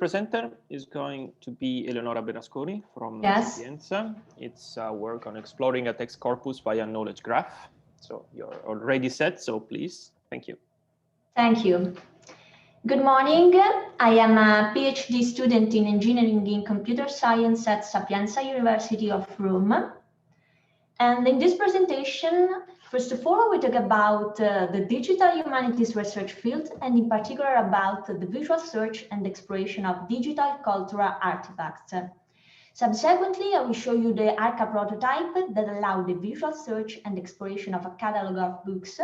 presenter is going to be Eleonora Bernasconi from Sapienza. It's work on exploring a text corpus via knowledge graph. So you're already set, so please, thank you. Thank you. Good morning. I am a PhD student in engineering in computer science at Sapienza University of Rome. And in this presentation, first of all, we talk about the digital humanities research field, and in particular about the visual search and exploration of digital cultural artifacts. Subsequently, I will show you the ARCA prototype that allows the visual search and exploration of a catalog of books.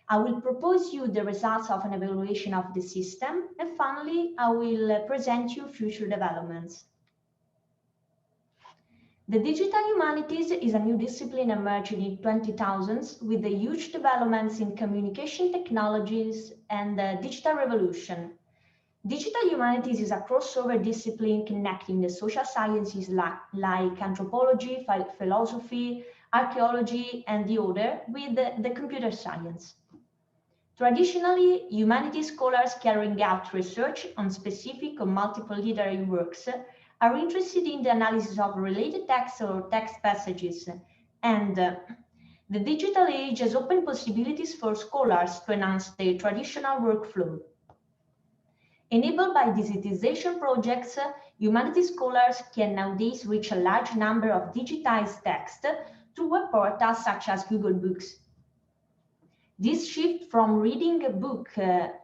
I will propose you the results of an evaluation of the system, and finally, I will present you future developments. The digital humanities is a new discipline emerging in 2000s with the huge developments in communication technologies and the digital revolution. Digital humanities is a crossover discipline connecting the social sciences like anthropology, philosophy, archaeology, and the other with the computer science. Traditionally, humanities scholars carrying out research on specific or multiple literary works are interested in the analysis of related texts or text passages, and the digital age has opened possibilities for scholars to enhance their traditional workflow. Enabled by digitization projects, humanities scholars can nowadays reach a large number of digitized text through web portals such as Google Books. This shift from reading a book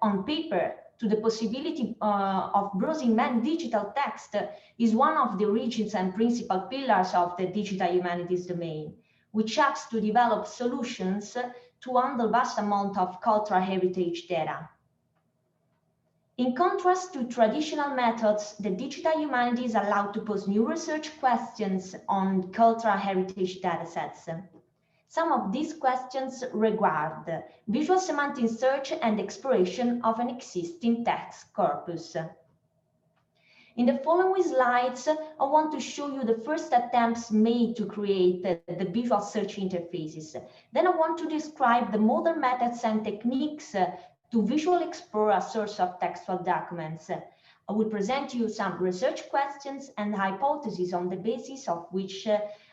on paper to the possibility of browsing many digital text is one of the origins and principal pillars of the digital humanities domain, which helps to develop solutions to handle vast amount of cultural heritage data. In contrast to traditional methods, the digital humanities allow to pose new research questions on cultural heritage datasets. Some of these questions regard visual semantic search and exploration of an existing text corpus. In the following slides, I want to show you the first attempts made to create the visual search interfaces. Then I want to describe the modern methods and techniques to visually explore a source of textual documents. I will present you some research questions and hypotheses on the basis of which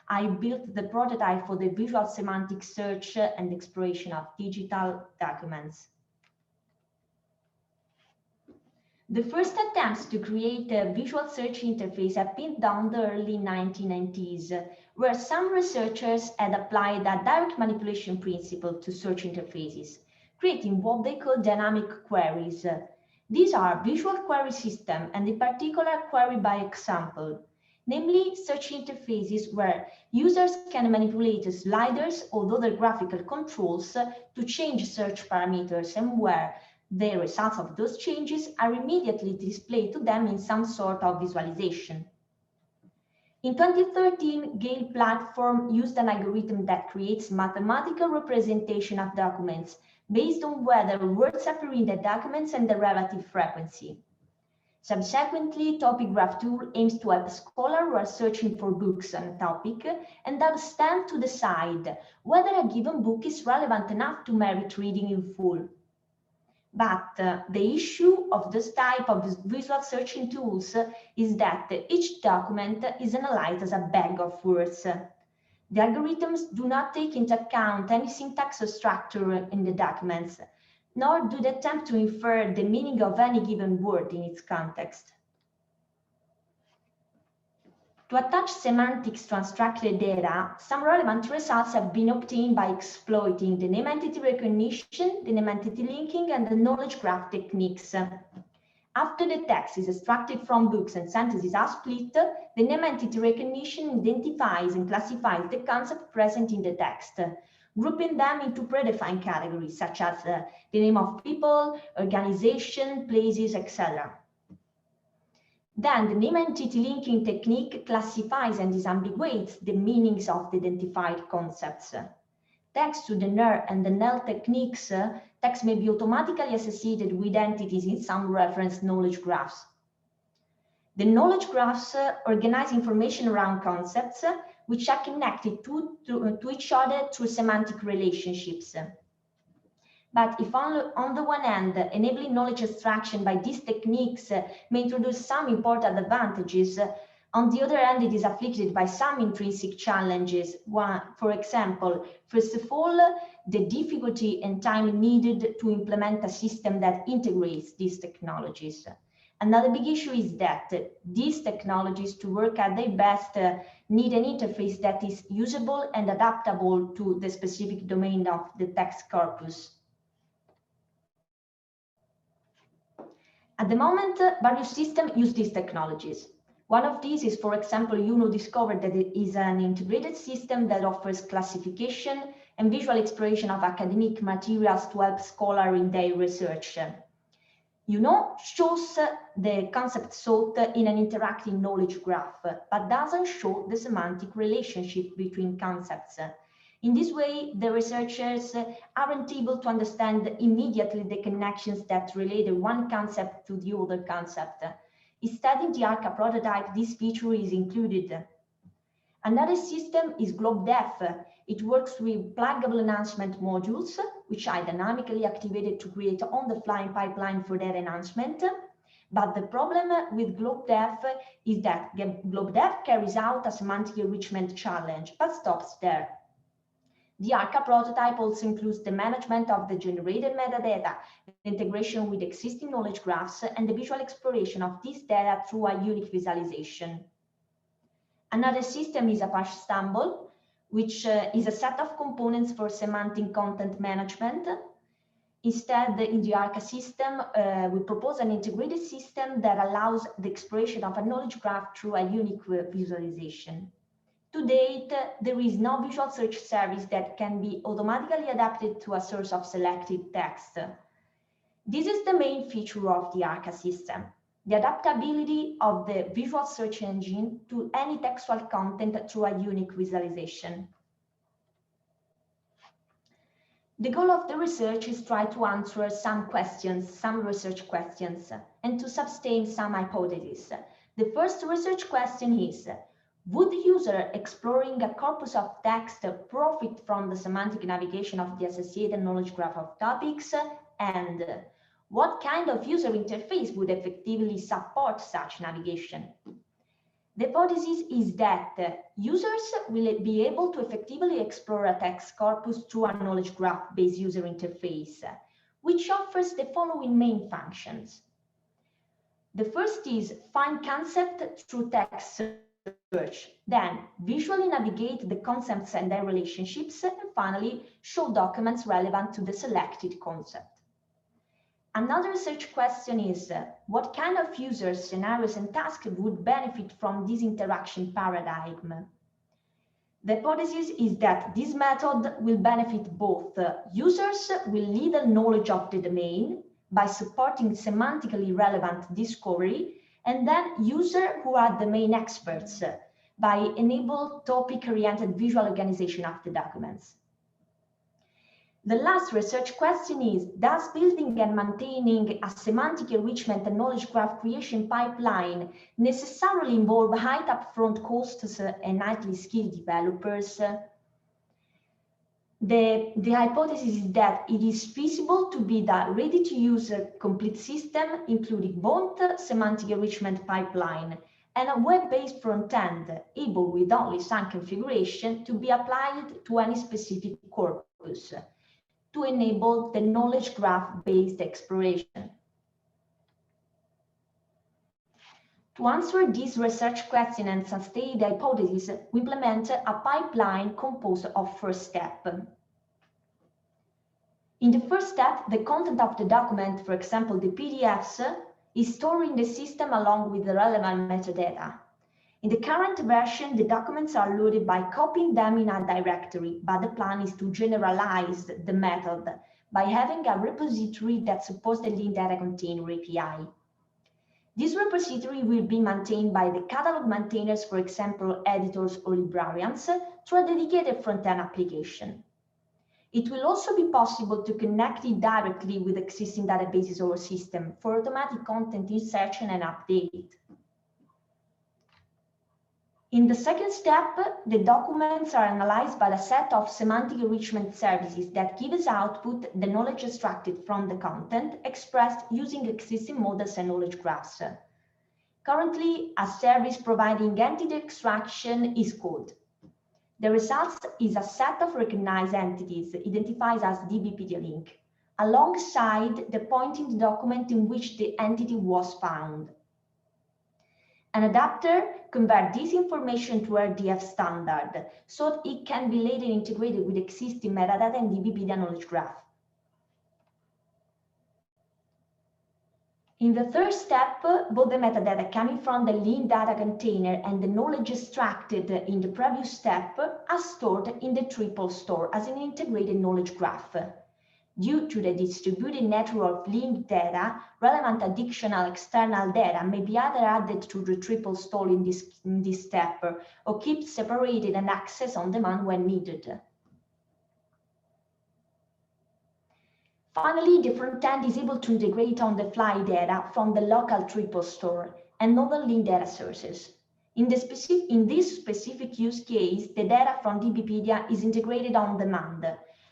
I built the prototype for the visual semantic search and exploration of digital documents. The first attempts to create a visual search interface have been done in the early 1990s, where some researchers had applied a direct manipulation principle to search interfaces, creating what they call dynamic queries. These are visual query system, and in particular query by example, namely search interfaces where users can manipulate sliders or other graphical controls to change search parameters, and where the results of those changes are immediately displayed to them in some sort of visualization. In 2013, Gale platform used an algorithm that creates mathematical representation of documents based on whether words appear in the documents and the relative frequency. Subsequently, Topic Graph tool aims to help scholars who are searching for books on a topic and understand to decide whether a given book is relevant enough to merit reading in full. But the issue of this type of visual searching tools is that each document is analyzed as a bag of words. The algorithms do not take into account any syntax or structure in the documents, nor do they attempt to infer the meaning of any given word in its context. To attach semantics to unstructured data, some relevant results have been obtained by exploiting the name entity recognition, the name entity linking, and the knowledge graph techniques. After the text is extracted from books and sentences are split, the name entity recognition identifies and classifies the concept present in the text, grouping them into predefined categories such as the name of people, organization, places, etc. Then the name entity linking technique classifies and disambiguates the meanings of the identified concepts. Thanks to the NER and the NEL techniques, text may be automatically associated with entities in some reference knowledge graphs. The knowledge graphs organize information around concepts which are connected to each other through semantic relationships. But if on the one hand, enabling knowledge extraction by these techniques may introduce some important advantages, on the other hand, it is afflicted by some intrinsic challenges. One, for example, first of all, the difficulty and time needed to implement a system that integrates these technologies. Another big issue is that these technologies, to work at their best, need an interface that is usable and adaptable to the specific domain of the text corpus. At the moment, various systems use these technologies. One of these is, for example, UNO discovered that it is an integrated system that offers classification and visual exploration of academic materials to help scholars in their research. UNO shows the concept sought in an interactive knowledge graph, but doesn't show the semantic relationship between concepts. In this way, the researchers aren't able to understand immediately the connections that relate one concept to the other concept. Instead, in the ARCA prototype, this feature is included. Another system is GlobeDef. It works with pluggable enhancement modules, which are dynamically activated to create on-the-fly pipeline for their enhancement. But the problem with GlobeDef is that GlobeDef carries out a semantic enrichment challenge, but stops there. The ARCA prototype also includes the management of the generated metadata, the integration with existing knowledge graphs, and the visual exploration of this data through a unique visualization. Another system is Apache Stumble, which is a set of components for semantic content management. Instead, in the ARCA system, we propose an integrated system that allows the exploration of a knowledge graph through a unique visualization. To date, there is no visual search service that can be automatically adapted to a source of selected text. This is the main feature of the ARCA system, the adaptability of the visual search engine to any textual content through a unique visualization. The goal of the research is to try to answer some questions, some research questions, and to sustain some hypotheses. The first research question is, would the user exploring a corpus of text profit from the semantic navigation of the associated knowledge graph of topics? And what kind of user interface would effectively support such navigation? The hypothesis is that users will be able to effectively explore a text corpus through a knowledge graph-based user interface, which offers the following main functions. The first is find concept through text search, then visually navigate the concepts and their relationships, and finally show documents relevant to the selected concept. Another research question is, what kind of users, scenarios, and tasks would benefit from this interaction paradigm? The hypothesis is that this method will benefit both users with little knowledge of the domain by supporting semantically relevant discovery, and then users who are domain experts by enable topic-oriented visual organization of the documents. The last research question is, does building and maintaining a semantic enrichment and knowledge graph creation pipeline necessarily involve high upfront costs and highly skilled developers? The hypothesis is that it is feasible to build a ready-to-use complete system, including both semantic enrichment pipeline and a web-based front-end, able with only some configuration to be applied to any specific corpus, to enable the knowledge graph-based exploration. To answer this research question and sustain the hypothesis, we implement a pipeline composed of four steps. In the first step, the content of the document, for example, the PDFs, is stored in the system along with the relevant metadata. In the current version, the documents are loaded by copying them in a directory, but the plan is to generalize the method by having a repository that supports the linked data container API. This repository will be maintained by the catalog maintainers, for example, editors or librarians, through a dedicated front-end application. It will also be possible to connect it directly with existing databases or system for automatic content insertion and update. In the second step, the documents are analyzed by a set of semantic enrichment services that give as output the knowledge extracted from the content expressed using existing models and knowledge graphs. Currently, a service providing entity extraction is called. The result is a set of recognized entities identified as DBpedia link, alongside the point in the document in which the entity was found. An adapter converts this information to RDF standard so it can be later integrated with existing metadata and DBpedia knowledge graph. In the third step, both the metadata coming from the linked data container and the knowledge extracted in the previous step are stored in the triple store as an integrated knowledge graph. Due to the distributed network of linked data, relevant additional external data may be either added to the triple store in this step or kept separated and accessed on demand when needed. Finally, the front-end is able to integrate on-the-fly data from the local triple store and other linked data sources. In this specific use case, the data from DBpedia is integrated on demand,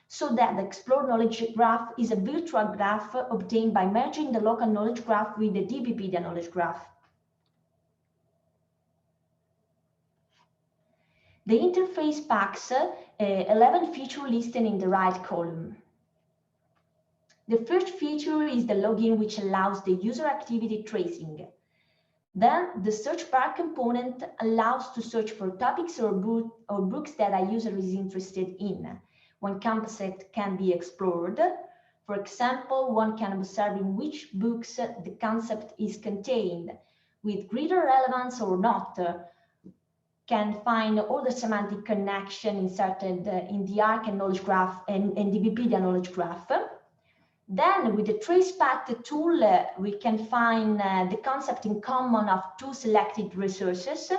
so that the Explore Knowledge Graph is a virtual graph obtained by merging the local knowledge graph with the DBpedia knowledge graph. The interface packs 11 features listed in the right column. The first feature is the login, which allows the user activity tracing. Then the search bar component allows to search for topics or books that a user is interested in. One concept can be explored. For example, one can observe in which books the concept is contained, with greater relevance or not. Can find all the semantic connection inserted in the ARC and knowledge graph and DBpedia knowledge graph. Then with the trace path tool, we can find the concept in common of two selected resources.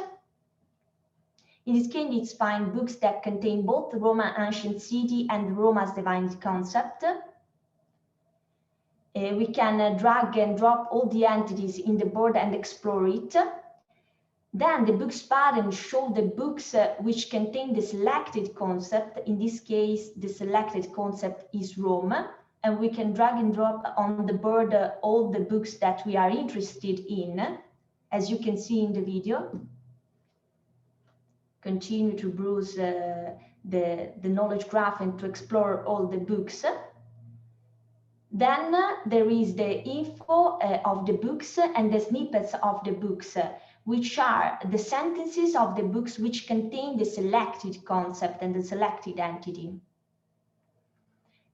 In this case, it's find books that contain both Roma ancient city and Roma's divine concept. We can drag and drop all the entities in the board and explore it. Then the books button shows the books which contain the selected concept. In this case, the selected concept is Rome. And we can drag and drop on the board all the books that we are interested in, as you can see in the video. Continue to browse the knowledge graph and to explore all the books. Then there is the info of the books and the snippets of the books, which are the sentences of the books which contain the selected concept and the selected entity.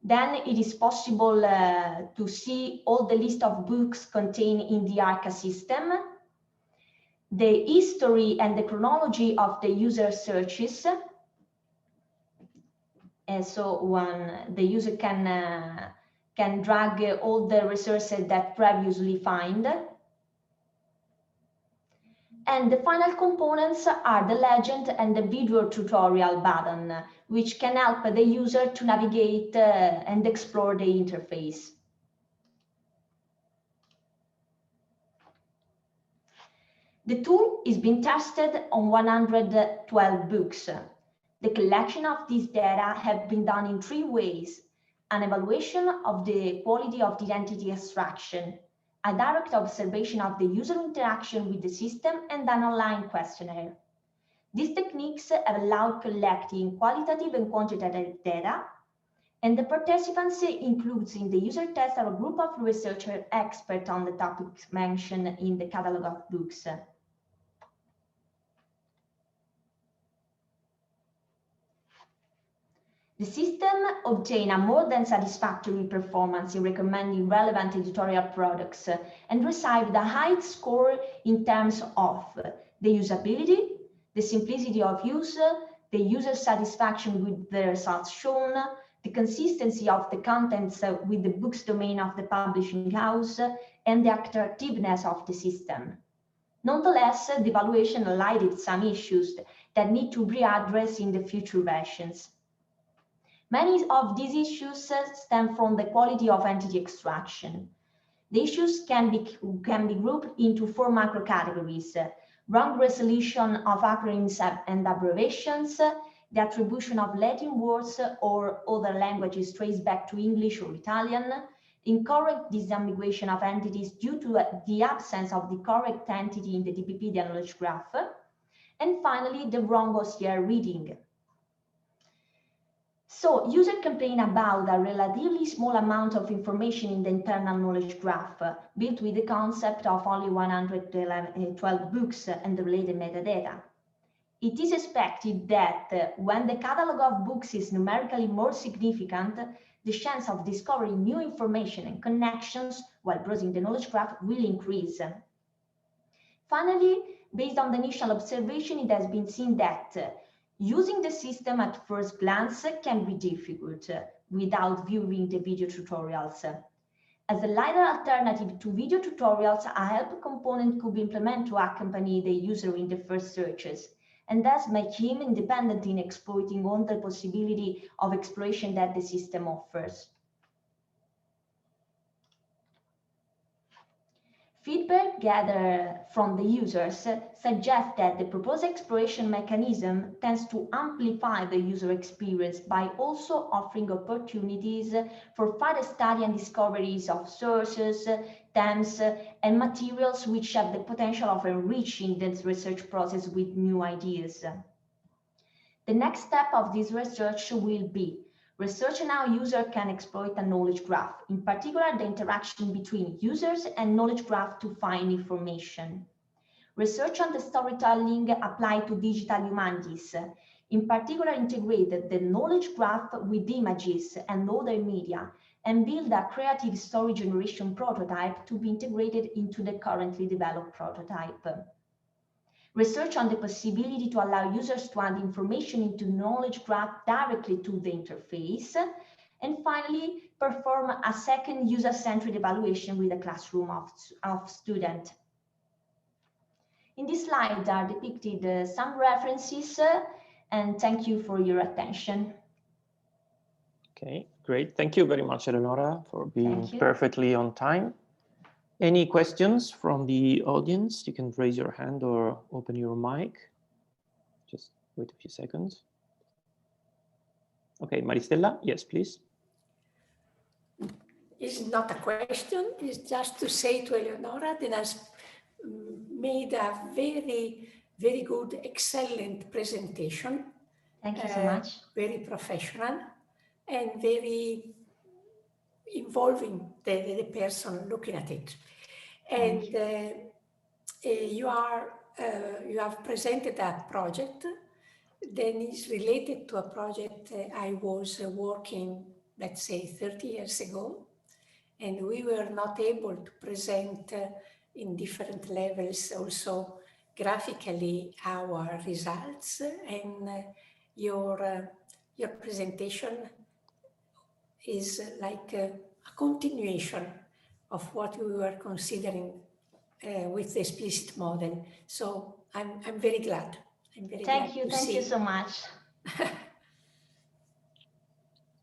Then it is possible to see all the list of books contained in the ARCA system, the history and the chronology of the user searches. And so the user can drag all the resources that previously find. And the final components are the legend and the video tutorial button, which can help the user to navigate and explore the interface. The tool is being tested on 112 books. The collection of these data have been done in 3 ways: an evaluation of the quality of the identity extraction, a direct observation of the user interaction with the system, and an online questionnaire. These techniques have allowed collecting qualitative and quantitative data, and the participants includes in the user test a group of researcher experts on the topics mentioned in the catalog of books. The system obtained a more than satisfactory performance in recommending relevant editorial products and received a high score in terms of the usability, the simplicity of use, the user satisfaction with the results shown, the consistency of the contents with the book's domain of the publishing house, and the attractiveness of the system. Nonetheless, the evaluation highlighted some issues that need to be addressed in the future versions. Many of these issues stem from the quality of entity extraction. The issues can be grouped into 4 macro categories: wrong resolution of acronyms and abbreviations, the attribution of Latin words or other languages traced back to English or Italian, incorrect disambiguation of entities due to the absence of the correct entity in the DPP knowledge graph, and finally, the wrong OCR reading. So users complain about a relatively small amount of information in the internal knowledge graph, built with the concept of only 112 books and the related metadata. It is expected that when the catalog of books is numerically more significant, the chance of discovering new information and connections while browsing the knowledge graph will increase. Finally, based on the initial observation, it has been seen that using the system at first glance can be difficult without viewing the video tutorials. As a lighter alternative to video tutorials, a help component could be implemented to accompany the user in the first searches, and thus make him independent in exploiting all the possibility of exploration that the system offers. Feedback gathered from the users suggests that the proposed exploration mechanism tends to amplify the user experience by also offering opportunities for further study and discoveries of sources, terms, and materials which have the potential of enriching the research process with new ideas. The next step of this research will be research on how users can exploit a knowledge graph, in particular the interaction between users and knowledge graph to find information. Research on the storytelling applied to digital humanities, in particular integrated the knowledge graph with images and other media, and build a creative story generation prototype to be integrated into the currently developed prototype. Research on the possibility to allow users to add information into knowledge graph directly to the interface. And finally, perform a second user-centered evaluation with a classroom of students. In this slide are depicted some references, and thank you for your attention. Okay, great. Thank you very much, Eleonora, for being perfectly on time. Any questions from the audience? You can raise your hand or open your mic. Just wait a few seconds. Okay, Maristella, yes, please. It's not a question, it's just to say to Eleonora that has made a very, very good, excellent presentation. Thank you so much. Very professional and very involving the person looking at it. And you have presented a project that is related to a project I was working, let's say, 30 years ago, and we were not able to present in different levels also graphically our results, and your presentation is like a continuation of what we were considering with the explicit model. So I'm very glad. Thank you so much.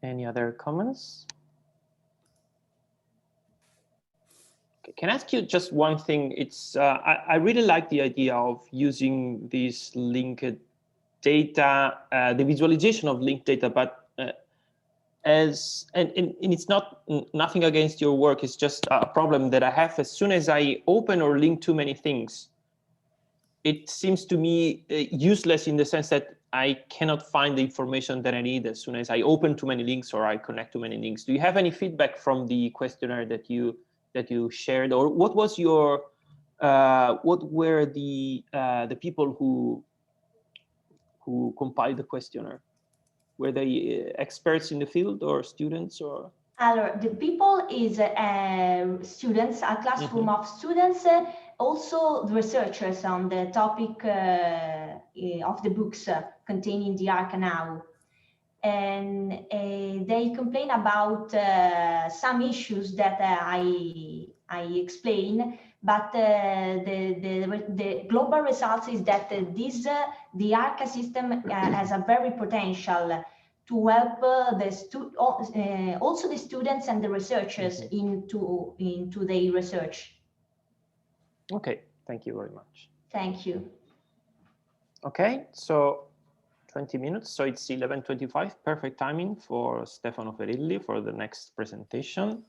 Any other comments? Okay, can I ask you just one thing? It's I really like the idea of using this linked data, the visualization of linked data, but and it's not nothing against your work. It's just a problem that I have. As soon as I open or link too many things, it seems to me useless in the sense that I cannot find the information that I need as soon as I open too many links or I connect too many links. Do you have any feedback from the questionnaire that you shared, or what was your what were the people who compiled the questionnaire? Were they experts in the field or students or? The people is students, a classroom of students, also the researchers on the topic of the books containing the Arca now. And they complain about some issues that I explain, but the global results is that the Arca system has a very potential to help also the students and the researchers into their research. Okay, thank you very much. Thank you. Okay, so 20 minutes, so it's 11:25, perfect timing for Stefano Ferilli for the next presentation.